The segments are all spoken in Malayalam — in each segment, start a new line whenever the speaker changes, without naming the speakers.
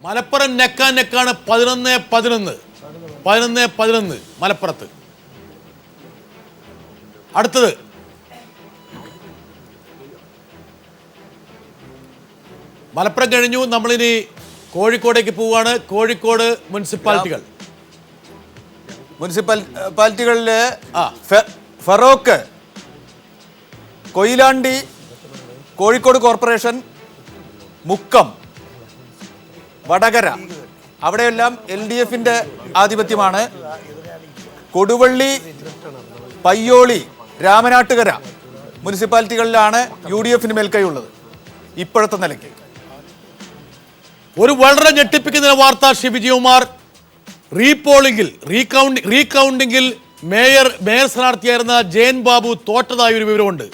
മലപ്പുറം നെക്കാണ് 11-11 മലപ്പുറത്ത്. അടുത്തത് മലപ്പുറം കഴിഞ്ഞു. നമ്മളിനി കോഴിക്കോടേക്ക് പോവുകയാണ്. കോഴിക്കോട്
മുനിസിപ്പാലിറ്റികളിലെ ഫറോക്ക്, കൊയിലാണ്ടി, കോഴിക്കോട് കോർപ്പറേഷൻ, മുക്കം, വടകര അവിടെയെല്ലാം LDFന്റെ ആധിപത്യമാണ്. കൊടുവള്ളി, പയ്യോളി, രാമനാട്ടുകര മുനിസിപ്പാലിറ്റികളിലാണ് UDFന് മേൽക്കൈയുള്ളത് ഇപ്പോഴത്തെ നിലയ്ക്ക്.
ഒരു വളരെ ഞെട്ടിപ്പിക്കുന്ന വാർത്ത ശ്രീ വിജയകുമാർ. റീകൗണ്ടിങ്ങിൽ മേയർ സ്ഥാനാർത്ഥിയായിരുന്ന ജയൻ ബാബു തോറ്റതായ ഒരു വിവരമുണ്ട്.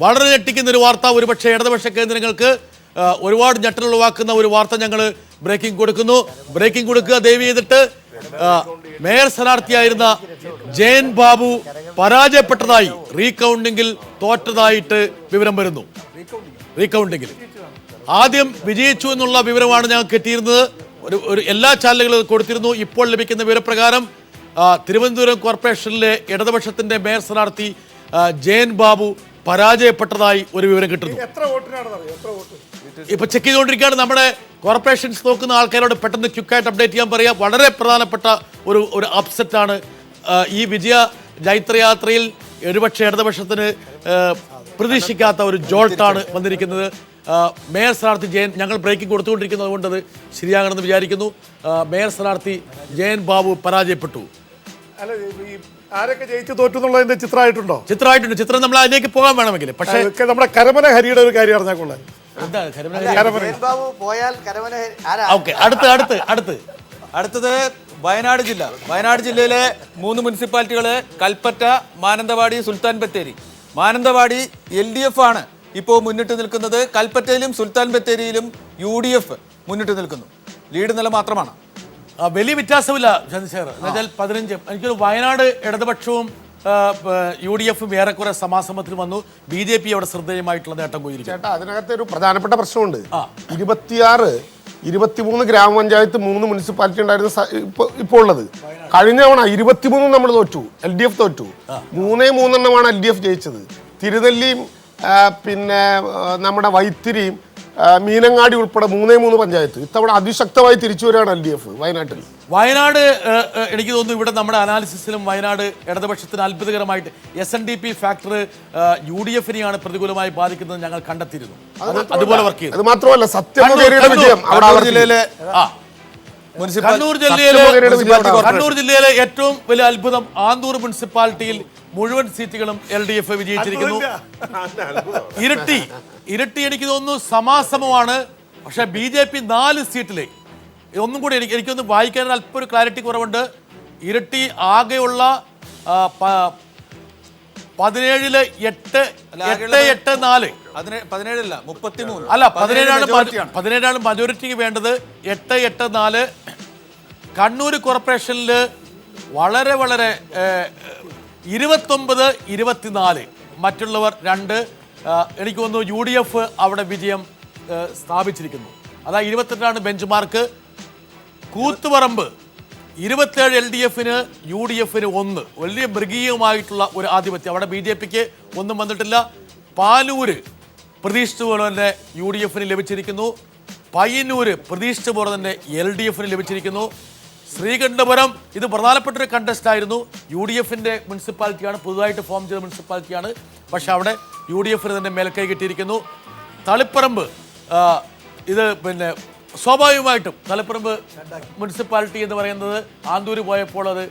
വളരെ ഞെട്ടിക്കുന്ന ഒരു വാർത്ത. ഒരുപക്ഷെ ഇടതുപക്ഷ കേന്ദ്രങ്ങൾക്ക് ഒരുപാട് ഞെട്ടലുളവാക്കുന്ന ഒരു വാർത്ത ഞങ്ങൾ ബ്രേക്കിംഗ് കൊടുക്കുക ദയവ് ചെയ്തിട്ട്. മേയർ സ്ഥാനാർത്ഥിയായിരുന്ന ജയൻ ബാബു പരാജയപ്പെട്ടതായി, റീകൗണ്ടിങ്ങിൽ തോറ്റതായിട്ട് വിവരം വരുന്നു. റീകൗണ്ടിങ്ങിൽ ആദ്യം വിജയിച്ചു എന്നുള്ള വിവരമാണ് ഞങ്ങൾക്ക് എത്തിയിരുന്നത്. ഒരു എല്ലാ ചാനലുകളും കൊടുത്തിരുന്നു. ഇപ്പോൾ ലഭിക്കുന്ന വിവരപ്രകാരം തിരുവനന്തപുരം കോർപ്പറേഷനിലെ ഇടതുപക്ഷത്തിന്റെ മേയർ സ്ഥാനാർത്ഥി ജയൻ ബാബു പരാജയപ്പെട്ടതായി ഒരു വിവരം കിട്ടുന്നു. ഇപ്പൊ ചെക്ക് ചെയ്തുകൊണ്ടിരിക്കുകയാണ്. നമ്മുടെ കോർപ്പറേഷൻസ് നോക്കുന്ന ആൾക്കാരോട് പെട്ടെന്ന് ക്വിക്കായിട്ട് അപ്ഡേറ്റ് ചെയ്യാൻ പറയാം. വളരെ പ്രധാനപ്പെട്ട ഒരു അപ്സെറ്റാണ് ഈ വിജയ ജൈത്രയാത്രയിൽ. ഒരുപക്ഷെ ഇടതുപക്ഷത്തിന് പ്രതീക്ഷിക്കാത്ത ഒരു ജോൾട്ടാണ് വന്നിരിക്കുന്നത്. മേയർ സ്ഥാനാർത്ഥി ജയൻ, ഞങ്ങൾ ബ്രേക്കിംഗ് കൊടുത്തുകൊണ്ടിരിക്കുന്നത് കൊണ്ടത് ശരിയാകണമെന്ന് വിചാരിക്കുന്നു. മേയർ സ്ഥാനാർത്ഥി ജയൻ ബാബു പരാജയപ്പെട്ടു.
ആരൊക്കെ ജയിച്ചു തോറ്റു എന്നുള്ളതിന്റെ ചിത്രമായിട്ടുണ്ട്.
ചിത്രം നമ്മൾ അതിലേക്ക് പോകാൻ വേണമെങ്കിൽ. പക്ഷേ നമ്മുടെ
കരമന ഹരിയുടെ ഒരു കാര്യം അറിഞ്ഞാൽ
അടുത്തത് വയനാട് ജില്ലയിലെ 3 മുനിസിപ്പാലിറ്റികള് കൽപ്പറ്റ, മാനന്തവാടി, സുൽത്താൻ ബത്തേരി. മാനന്തവാടി LDF ആണ് ഇപ്പോൾ മുന്നിട്ട് നിൽക്കുന്നത്. കൽപ്പറ്റയിലും സുൽത്താൻ ബത്തേരിയിലും UDF മുന്നിട്ട് നിൽക്കുന്നു. ലീഡ് നില മാത്രമാണ്.
വലിയ വ്യത്യാസമില്ല ചന്ദ്രശേഖർ. എന്നുവെച്ചാൽ 15. എനിക്കൊരു വയനാട് ഇടതുപക്ഷവും UDFും ഏറെക്കുറെ സമാസമത്തിൽ വന്നു. BJP അവിടെ ശ്രദ്ധേയമായിട്ടുള്ള നേട്ടം പോയിരിക്കും.
ചേട്ടാ, അതിനകത്ത് ഒരു പ്രധാനപ്പെട്ട പ്രശ്നമുണ്ട്. 23 ഗ്രാമപഞ്ചായത്ത് 3 മുനിസിപ്പാലിറ്റി ഉണ്ടായിരുന്ന ഇപ്പോൾ ഉള്ളത്. കഴിഞ്ഞ തവണ 23 നമ്മൾ തോറ്റു, LDF തോറ്റു. 3 LDF ജയിച്ചത്. തിരുനെല്ലിയും പിന്നെ നമ്മുടെ വൈത്തിരിയും മീനങ്ങാടി ഉൾപ്പെടെ 3 പഞ്ചായത്ത് ഇത്തവണ അതിശക്തമായി തിരിച്ചു വരികയാണ് LDF വയനാട്ടിൽ.
വയനാട് എനിക്ക് തോന്നുന്നു ഇവിടെ നമ്മുടെ അനാലിസിസിലും വയനാട് ഇടതുപക്ഷത്തിന് അത്ഭുതകരമായിട്ട് SNDP ഫാക്ടർ UDFനെയാണ് പ്രതികൂലമായി ബാധിക്കുന്നത് ഞങ്ങൾ കണ്ടെത്തിയിരുന്നു. അതുപോലെ വർക്ക് ചെയ്തു.
അത് മാത്രമല്ല
കണ്ണൂർ ജില്ലയിലെ ഏറ്റവും വലിയ അത്ഭുതം, ആന്തൂർ മുനിസിപ്പാലിറ്റിയിൽ മുഴുവൻ സീറ്റുകളും LDF വിജയിച്ചിരിക്കുന്നു. ഇരട്ടി എനിക്ക് തോന്നുന്നു സമാസമമാണ്. പക്ഷെ BJP 4 സീറ്റിലെ ഒന്നും കൂടി എനിക്കൊന്ന് വായിക്കാൻ അല്പം ഒരു ക്ലാരിറ്റി കുറവുണ്ട്. ഇരട്ടി ആകെയുള്ള 17-8-8-4 17 മജോറിറ്റിക്ക് വേണ്ടത്. 8-8-4. കണ്ണൂർ കോർപ്പറേഷനിൽ വളരെ 29-24. മറ്റുള്ളവർ 2. എനിക്ക് തോന്നുന്നു UDF അവിടെ വിജയം സ്ഥാപിച്ചിരിക്കുന്നു. അതാ 28 ബെഞ്ച് മാർക്ക്. കൂത്തുപറമ്പ് 27 LDFന് UDFന് 1. വലിയ മൃഗീയമായിട്ടുള്ള ഒരു ആധിപത്യം. അവിടെ BJPക്ക് ഒന്നും വന്നിട്ടില്ല. പാലൂര് പ്രതീക്ഷിച്ച പോലെ തന്നെ UDFന് ലഭിച്ചിരിക്കുന്നു. പയ്യന്നൂര് പ്രതീക്ഷിച്ച പോലെ തന്നെ LDFന് ലഭിച്ചിരിക്കുന്നു. ശ്രീകണ്ഠപുരം ഇത് പ്രധാനപ്പെട്ടൊരു കണ്ടസ്റ്റ് ആയിരുന്നു. UDFന്റെ മുനിസിപ്പാലിറ്റിയാണ്, പുതുതായിട്ട് ഫോം ചെയ്ത മുനിസിപ്പാലിറ്റിയാണ്. പക്ഷെ അവിടെ UDFന് തന്നെ മേൽക്കൈ കിട്ടിയിരിക്കുന്നു. തളിപ്പറമ്പ് ഇത് പിന്നെ സ്വാഭാവികമായിട്ടും തളിപ്പറമ്പ് മുനിസിപ്പാലിറ്റി എന്ന് പറയുന്നത് ആന്തൂര് പോയപ്പോൾ അത്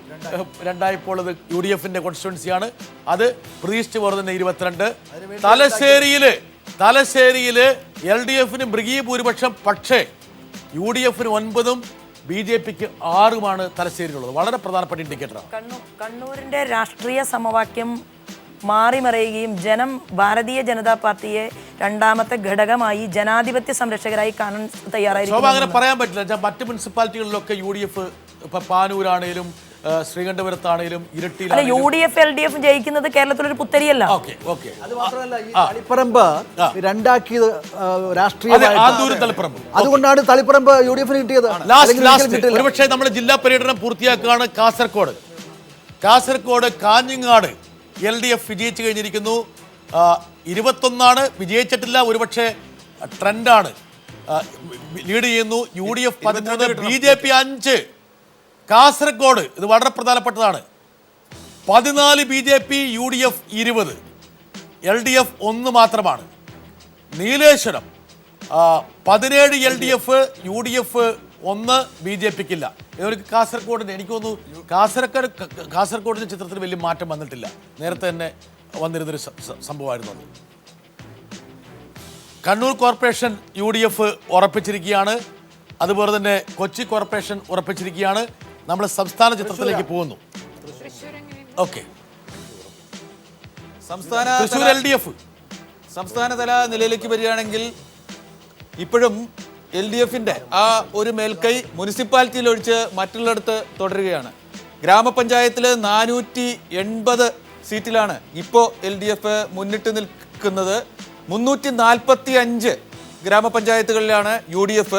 2ആയപ്പോൾ അത് UDFന്റെ കോൺസ്റ്റിറ്റ്യുവൻസിയാണ്. അത് പ്രതീക്ഷിച്ച പോലെ തന്നെ 22. തലശ്ശേരിയില് LDFന് മൃഗീയ ഭൂരിപക്ഷം. പക്ഷേ UDFന് 9-ഉം BJPക്ക് 6-ഉമാണ് തലശ്ശേരിയിലുള്ളത്. വളരെ പ്രധാനപ്പെട്ട ഇൻഡിക്കേറ്ററാണ്.
കണ്ണൂരിന്റെ രാഷ്ട്രീയ സമവാക്യം മാറിമറിയുകയും ജനം ഭാരതീയ ജനതാ പാർട്ടിയെ രണ്ടാമത്തെ ഘടകമായി ജനാധിപത്യ സംരക്ഷകരായി കാണാൻ തയ്യാറായിരിക്കും.
അങ്ങനെ പറയാൻ പറ്റില്ല. മറ്റ് മുനിസിപ്പാലിറ്റികളിലൊക്കെ UDF, ഇപ്പൊ പാനൂരാണേലും ശ്രീകണ്ഠപുരത്താണേലും
അല്ല
ഇരട്ടിയിലാണെങ്കിലും
UDF LDF ജയിക്കുന്നത് കേരളത്തിലൊരു പുത്തരിയല്ല.
ഓക്കെ ഓക്കെ
അത് മാത്രമല്ല ഈ തളിപ്പറമ്പ് രണ്ടാക്കിയത് രാഷ്ട്രീയമായിട്ട്
ആന്തൂരും തളിപ്പറമ്പ്
അതുകൊണ്ടാണ് തളിപ്പറമ്പ് UDF കിട്ടിയത്.
ലാസ്റ്റ് ഒരുപക്ഷെ നമ്മൾ ജില്ലാ പര്യടനം പൂർത്തിയാക്കുകയാണ്. കാസർഗോഡ് കാഞ്ഞങ്ങാട് LDF വിജയിച്ചു കഴിഞ്ഞിരിക്കുന്നു. 21 വിജയിച്ചിട്ടില്ല, ഒരുപക്ഷെ ട്രെൻഡാണ്, ലീഡ് ചെയ്യുന്നു. UDF 13, BJP 5. കാസർഗോഡ് ഇത് വളരെ പ്രധാനപ്പെട്ടതാണ്, 14 BJP, UDF 20, LDF 1 മാത്രമാണ്. Nileshwaram 17 LDF, UDF 1, BJPക്കില്ല. ഇതൊരു കാസർഗോഡിന് എനിക്ക് തോന്നുന്നു കാസർഗോഡിൻ്റെ ചിത്രത്തിൽ വലിയ മാറ്റം വന്നിട്ടില്ല. നേരത്തെ തന്നെ വന്നിരുന്നൊരു സംഭവമായിരുന്നു അത്. Kannur corporation UDF ഉറപ്പിച്ചിരിക്കുകയാണ്. അതുപോലെ തന്നെ കൊച്ചി കോർപ്പറേഷൻ ഉറപ്പിച്ചിരിക്കുകയാണ്. നമ്മൾ സംസ്ഥാന ചിത്രത്തിലേക്ക് പോകുന്നു. ഓക്കെ, തൃശ്ശൂർ LDF
സംസ്ഥാനതല നിലയിലേക്ക് വരികയാണെങ്കിൽ ഇപ്പോഴും LDFന്റെ ആ ഒരു മേൽക്കൈ മുനിസിപ്പാലിറ്റിയിൽ ഒഴിച്ച് മറ്റുള്ളിടത്ത് തുടരുകയാണ്. ഗ്രാമപഞ്ചായത്തിൽ 480 സീറ്റിലാണ് ഇപ്പോൾ LDF മുന്നിട്ട് നിൽക്കുന്നത്. 345 ഗ്രാമപഞ്ചായത്തുകളിലാണ് UDF.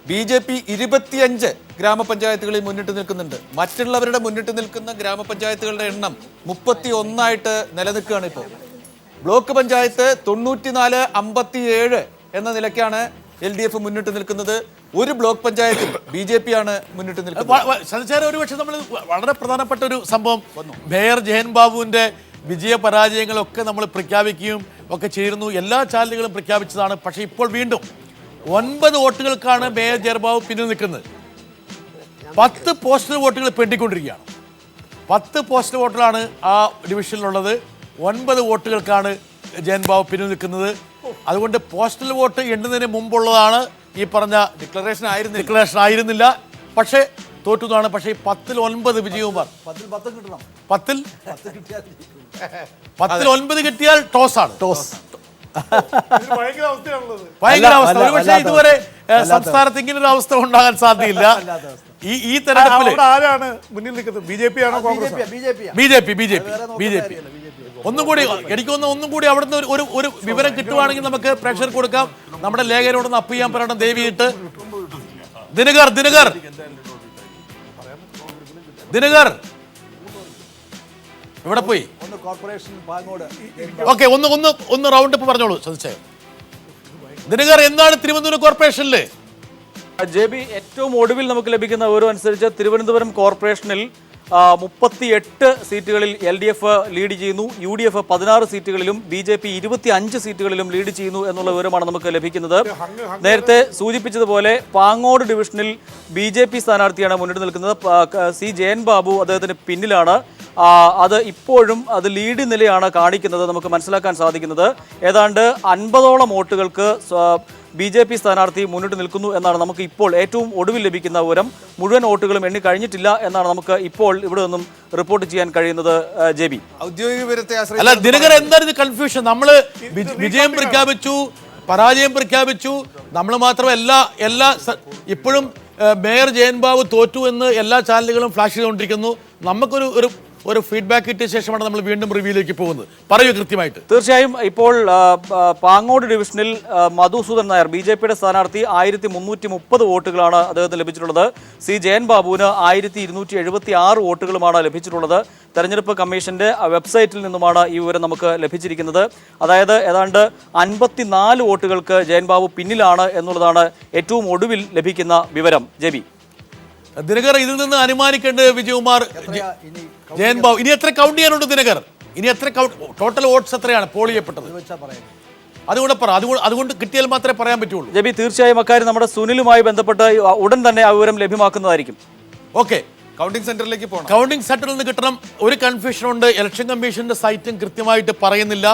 BJP 25 ഗ്രാമപഞ്ചായത്തുകളിൽ മുന്നിട്ട് നിൽക്കുന്നുണ്ട്. മറ്റുള്ളവരുടെ മുന്നിട്ട് നിൽക്കുന്ന ഗ്രാമപഞ്ചായത്തുകളുടെ എണ്ണം 31 നിലനിൽക്കുകയാണ് ഇപ്പോൾ. ബ്ലോക്ക് പഞ്ചായത്ത് 94-57 എന്ന നിലയ്ക്കാണ് LDF മുന്നിട്ട് നിൽക്കുന്നത്. ഒരു ബ്ലോക്ക് പഞ്ചായത്തിൽ BJP ആണ് മുന്നിട്ട് നിൽക്കുന്നത്.
ഒരുപക്ഷെ നമ്മൾ വളരെ പ്രധാനപ്പെട്ട ഒരു സംഭവം, മേയർ ജയൻ ബാബുവിൻ്റെ വിജയപരാജയങ്ങളൊക്കെ നമ്മൾ പ്രഖ്യാപിക്കുകയും ഒക്കെ ചേരുന്നു. എല്ലാ ചാനലുകളും പ്രഖ്യാപിച്ചതാണ്. പക്ഷേ ഇപ്പോൾ വീണ്ടും 9 വോട്ടുകൾക്കാണ് മേയർ ജയൻ ബാബു പിന്നിൽ നിൽക്കുന്നത്. 10 പോസ്റ്റൽ വോട്ടുകൾ പെണ്ടിക്കൊണ്ടിരിക്കുകയാണ്. 10 പോസ്റ്റൽ വോട്ടുകളാണ് ആ ഡിവിഷനിലുള്ളത്. 9 വോട്ടുകൾക്കാണ് ജയൻ ബാബു പിന്നിൽ നിൽക്കുന്നത്. അതുകൊണ്ട് പോസ്റ്റൽ വോട്ട് എണ്ണുന്നതിന് മുമ്പുള്ളതാണ് ഈ പറഞ്ഞ ഡിക്ലറേഷൻ ആയിരുന്നില്ല. പക്ഷേ തോറ്റുന്നതാണ്. പക്ഷേ 10-ൽ 9 വിജയകുമാർ, 10-ൽ 9 കിട്ടിയാൽ ടോസാണ്. ഭയങ്കര അവസ്ഥ. ഒരുപക്ഷെ ഇതുവരെ സംസ്ഥാനത്ത് ഇങ്ങനെ ഒരു അവസ്ഥ ഉണ്ടാകാൻ സാധ്യതയില്ല. ഈ തെരഞ്ഞെടുപ്പിൽ
ആരാണ് മുന്നിൽ നിൽക്കുന്നത്? BJP ആണോ കോൺഗ്രസ്?
BJP. ഒന്നും കൂടി അവിടുന്ന് ഒരു വിവരം കിട്ടുവാണെങ്കിൽ നമുക്ക് പ്രേക്ഷകർക്ക് കൊടുക്കാം. നമ്മുടെ ലേഖകരോടൊന്ന് അപ്പ് ചെയ്യാൻ പറയണം ദയവിട്ട്. ദിനകർ ഇവിടെ പോയി. ഓക്കെ, ഒന്ന് റൗണ്ട് അപ്പ് പറഞ്ഞോളൂ. ശ്രദ്ധിച്ചേ ദിനകർ, എന്താണ് തിരുവനന്തപുരം കോർപ്പറേഷനില്?
JB, ഏറ്റവും ഒടുവിൽ നമുക്ക് ലഭിക്കുന്ന വിവരം അനുസരിച്ച് തിരുവനന്തപുരം കോർപ്പറേഷനിൽ 38 സീറ്റുകളിൽ LDF ലീഡ് ചെയ്യുന്നു. UDF 16 സീറ്റുകളിലും BJP 25 സീറ്റുകളിലും ലീഡ് ചെയ്യുന്നു എന്നുള്ള വിവരമാണ് നമുക്ക് ലഭിക്കുന്നത്. നേരത്തെ സൂചിപ്പിച്ചതുപോലെ പാങ്ങോട് ഡിവിഷനിൽ BJP സ്ഥാനാർത്ഥിയാണ് മുന്നിട്ട് നിൽക്കുന്നത്. C ജയൻ ബാബു അദ്ദേഹത്തിന് പിന്നിലാണ്. അത് ഇപ്പോഴും അത് ലീഡ് നിലയാണ് കാണിക്കുന്നത്. നമുക്ക് മനസ്സിലാക്കാൻ സാധിക്കുന്നത് ഏതാണ്ട് 50ഓളം വോട്ടുകൾക്ക് BJP സ്ഥാനാർത്ഥി മുന്നിട്ട് നിൽക്കുന്നു എന്നാണ് നമുക്ക് ഇപ്പോൾ ഏറ്റവും ഒടുവിൽ ലഭിക്കുന്ന വിവരം. മുഴുവൻ വോട്ടുകളും എണ്ണി കഴിഞ്ഞിട്ടില്ല എന്നാണ് നമുക്ക് ഇപ്പോൾ ഇവിടെ നിന്നും റിപ്പോർട്ട് ചെയ്യാൻ കഴിയുന്നത്. JB,
ഔദ്യോഗിക വിവരത്തെ
അല്ല ദിനകർ, എന്തായിരുന്നു കൺഫ്യൂഷൻ? നമ്മള് വിജയം പ്രഖ്യാപിച്ചു, പരാജയം പ്രഖ്യാപിച്ചു. നമ്മൾ മാത്രമല്ല, ഇപ്പോഴും മേയർ ജയൻ ബാബു തോറ്റു എന്ന് എല്ലാ ചാനലുകളും ഫ്ലാഷ് ചെയ്തുകൊണ്ടിരിക്കുന്നു. നമുക്കൊരു ഫീഡ്ബാക്ക് കിട്ടിയ ശേഷമാണ് നമ്മൾ വീണ്ടും റിവ്യൂയിലേക്ക് പോകുന്നത്. പറയൂ കൃത്യമായിട്ട്.
തീർച്ചയായും ഇപ്പോൾ പാങ്ങോട് ഡിവിഷനിൽ മധുസൂദൻ നായർ BJPയുടെ സ്ഥാനാർത്ഥി 1330 വോട്ടുകളാണ് അദ്ദേഹത്തിന് ലഭിച്ചിട്ടുള്ളത്. C ജയൻ ബാബുവിന് 1276 വോട്ടുകളുമാണ് ലഭിച്ചിട്ടുള്ളത്. തെരഞ്ഞെടുപ്പ് കമ്മീഷന്റെ വെബ്സൈറ്റിൽ നിന്നുമാണ് ഈ വിവരം നമുക്ക് ലഭിച്ചിരിക്കുന്നത്. അതായത് ഏതാണ്ട് 54 വോട്ടുകൾക്ക് ജയൻ ബാബു പിന്നിലാണ് എന്നുള്ളതാണ് ഏറ്റവും ഒടുവിൽ ലഭിക്കുന്ന വിവരം. JB,
ദിനകർ, ഇതിൽ നിന്ന് അനുമാനിക്കേണ്ടത് വിജയകുമാർ, ജയൻ ബാബു ഇനി എത്ര കൗണ്ട് ചെയ്യാനുണ്ട്? ദിനകർ, ഇനി എത്ര ടോട്ടൽ വോട്ട്സ് എത്രയാണ് പോൾ ചെയ്യപ്പെട്ടത്? അതുകൊണ്ട് കിട്ടിയാൽ മാത്രമേ പറയാൻ പറ്റുള്ളൂ.
JB, തീർച്ചയായും അക്കാര്യം നമ്മുടെ സുനിലുമായി ബന്ധപ്പെട്ട് ഉടൻ തന്നെ ആ വിവരം ലഭ്യമാക്കുന്നതായിരിക്കും.
ഓക്കെ,
കൗണ്ടിംഗ് സെന്ററിലേക്ക് പോകണം.
കൗണ്ടിംഗ് സെന്ററിൽ നിന്ന് കിട്ടണം. ഒരു കൺഫ്യൂഷൻ ഉണ്ട്, ഇലക്ഷൻ കമ്മീഷന്റെ സൈറ്റും കൃത്യമായിട്ട് പറയുന്നില്ല.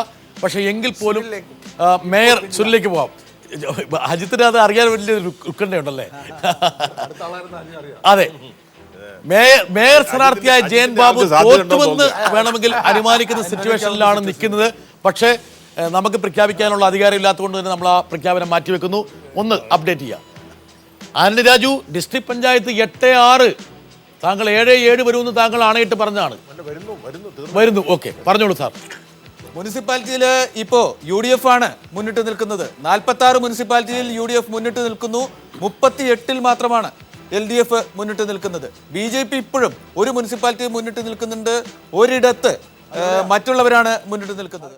പക്ഷേ എങ്കിൽ പോലും മേയർ സുനിലേക്ക് പോവാം. അജിത്തിന് അത് അറിയാൻ വലിയ ഉത്കണ്ഠയുണ്ടല്ലേ? അതെ, മേയർ സ്ഥാനാർത്ഥിയായ ജയൻ ബാബു തോറ്റുമെന്ന് വേണമെങ്കിൽ അനുമാനിക്കുന്ന സിറ്റുവേഷനിലാണ് നിൽക്കുന്നത്. പക്ഷേ നമുക്ക് പ്രഖ്യാപിക്കാനുള്ള അധികാരം ഇല്ലാത്തതുകൊണ്ട് തന്നെ നമ്മൾ ആ പ്രഖ്യാപനം മാറ്റിവെക്കുന്നു. ഒന്ന് അപ്ഡേറ്റ് ചെയ്യാം. ആനന്ദ് രാജു, ഡിസ്ട്രിക്ട് പഞ്ചായത്ത് 8-6 താങ്കൾ 7-7 വരുമെന്ന് താങ്കൾ ആണയിട്ട് പറഞ്ഞാണ്. വരുന്നു. ഓക്കെ, പറഞ്ഞോളൂ സാർ.
മുനിസിപ്പാലിറ്റിയിൽ ഇപ്പോൾ UDF ആണ് മുന്നിട്ട് നിൽക്കുന്നത്. 46 മുനിസിപ്പാലിറ്റിയിൽ UDF മുന്നിട്ട് നിൽക്കുന്നു. 38 മാത്രമാണ് LDF മുന്നിട്ട് നിൽക്കുന്നത്. BJP ഇപ്പോഴും ഒരു മുനിസിപ്പാലിറ്റി മുന്നിട്ട് നിൽക്കുന്നുണ്ട്. ഒരിടത്ത് മറ്റുള്ളവരാണ് മുന്നിട്ട് നിൽക്കുന്നത്.